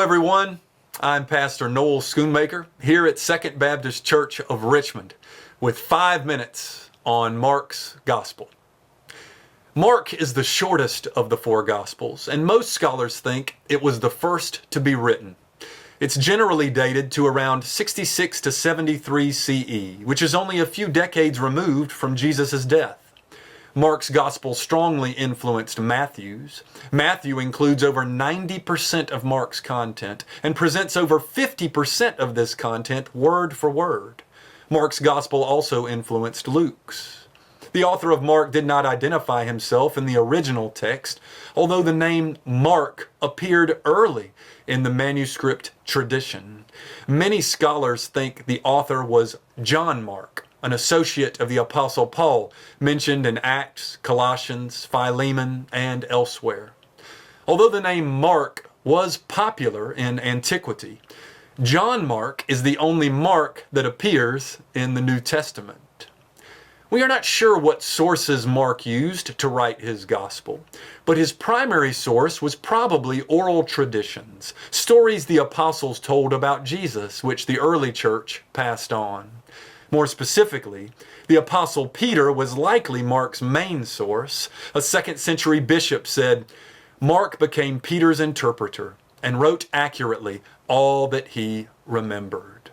everyone. I'm Pastor Noel Schoonmaker here at Second Baptist Church of Richmond with 5 minutes on Mark's Gospel. Mark is the shortest of the four Gospels, and most scholars think it was the first to be written. It's generally dated to around 66 to 73 CE, which is only a few decades removed from Jesus' death. Mark's Gospel strongly influenced Matthew's. Matthew includes over 90% of Mark's content and presents over 50% of this content word for word. Mark's Gospel also influenced Luke's. The author of Mark did not identify himself in the original text, although the name Mark appeared early in the manuscript tradition. Many scholars think the author was John Mark, an associate of the Apostle Paul, mentioned in Acts, Colossians, Philemon, and elsewhere. Although the name Mark was popular in antiquity, John Mark is the only Mark that appears in the New Testament. We are not sure what sources Mark used to write his gospel, but his primary source was probably oral traditions, stories the apostles told about Jesus, which the early church passed on. More specifically, the Apostle Peter was likely Mark's main source. A 2nd century bishop said, "Mark became Peter's interpreter and wrote accurately all that he remembered."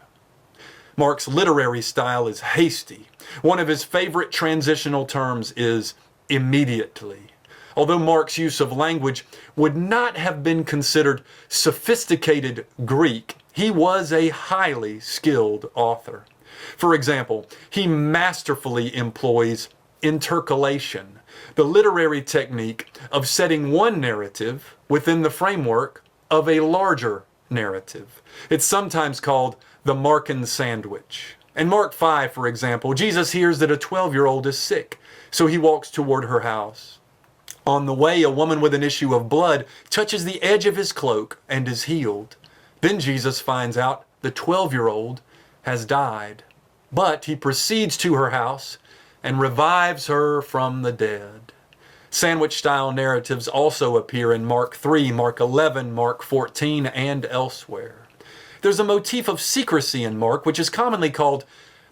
Mark's literary style is hasty. One of his favorite transitional terms is immediately. Although Mark's use of language would not have been considered sophisticated Greek, he was a highly skilled author. For example, he masterfully employs intercalation, the literary technique of setting one narrative within the framework of a larger narrative. It's sometimes called the Markan sandwich. In Mark 5, for example, Jesus hears that a 12-year-old is sick, so he walks toward her house. On the way, a woman with an issue of blood touches the edge of his cloak and is healed. Then Jesus finds out the 12-year-old has died. But he proceeds to her house and revives her from the dead. Sandwich-style narratives also appear in Mark 3, Mark 11, Mark 14, and elsewhere. There's a motif of secrecy in Mark, which is commonly called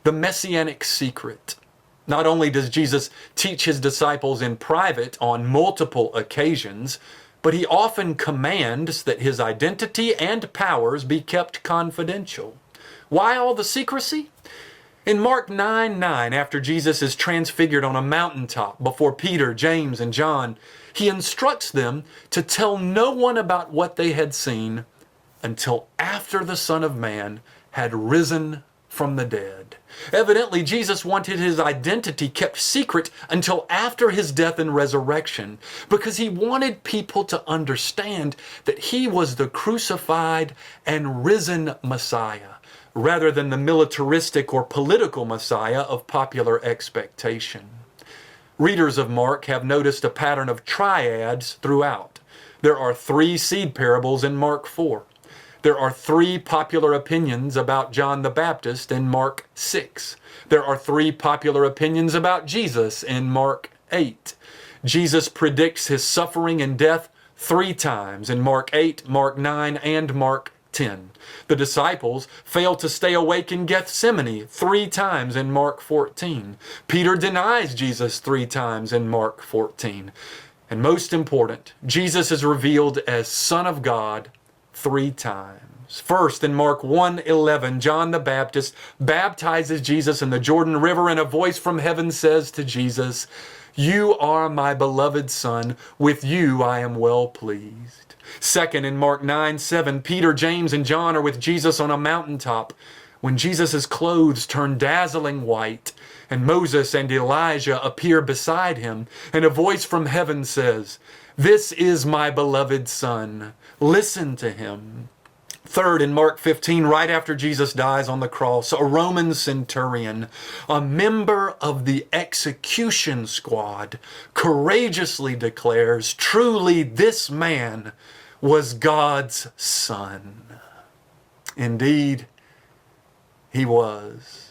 the messianic secret. Not only does Jesus teach his disciples in private on multiple occasions, but he often commands that his identity and powers be kept confidential. Why all the secrecy? In Mark 9:9, after Jesus is transfigured on a mountaintop before Peter, James, and John, he instructs them to tell no one about what they had seen until after the Son of Man had risen from the dead. Evidently, Jesus wanted his identity kept secret until after his death and resurrection, because he wanted people to understand that he was the crucified and risen Messiah, rather than the militaristic or political Messiah of popular expectation. Readers of Mark have noticed a pattern of triads throughout. There are 3 seed parables in Mark 4. There are 3 popular opinions about John the Baptist in Mark 6. There are 3 popular opinions about Jesus in Mark 8. Jesus predicts his suffering and death 3 times in Mark 8, Mark 9, and Mark 10. The disciples fail to stay awake in Gethsemane 3 times in Mark 14. Peter denies Jesus 3 times in Mark 14. And most important, Jesus is revealed as Son of God 3 times. First, in Mark 1:11, John the Baptist baptizes Jesus in the Jordan River, and a voice from heaven says to Jesus, "You are my beloved Son, with you I am well pleased." Second, in Mark 9:7, Peter, James, and John are with Jesus on a mountaintop when Jesus' clothes turn dazzling white, and Moses and Elijah appear beside him, and a voice from heaven says, "This is my beloved Son, listen to him." Third, in Mark 15, right after Jesus dies on the cross, a Roman centurion, a member of the execution squad, courageously declares, "Truly this man was God's Son." Indeed, he was.